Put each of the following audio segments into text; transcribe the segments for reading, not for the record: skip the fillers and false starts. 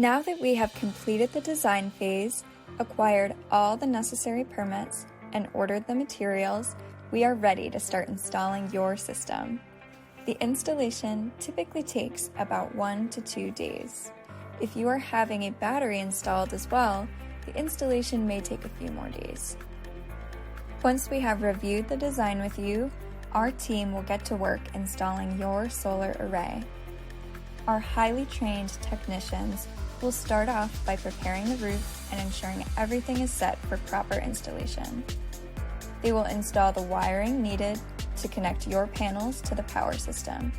Now that we have completed the design phase, acquired all the necessary permits, and ordered the materials, we are ready to start installing your system. The installation typically takes about 1 to 2 days. If you are having a battery installed as well, the installation may take a few more days. Once we have reviewed the design with you, our team will get to work installing your solar array. Our highly trained technicians will start off by preparing the roof and ensuring everything is set for proper installation. They will install the wiring needed to connect your panels to the power system.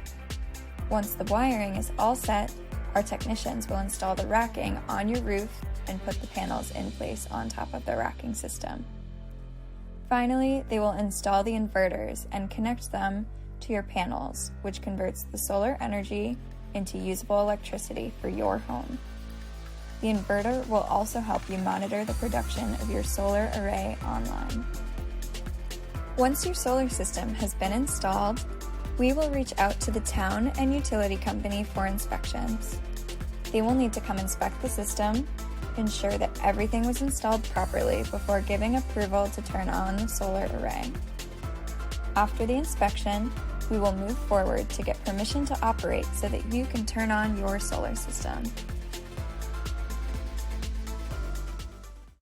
Once the wiring is all set, our technicians will install the racking on your roof and put the panels in place on top of the racking system. Finally, they will install the inverters and connect them to your panels, which converts the solar energy into usable electricity for your home. The inverter will also help you monitor the production of your solar array online. Once your solar system has been installed, we will reach out to the town and utility company for inspections. They will need to come inspect the system, ensure that everything was installed properly before giving approval to turn on the solar array. After the inspection, we will move forward to get permission to operate so that you can turn on your solar system.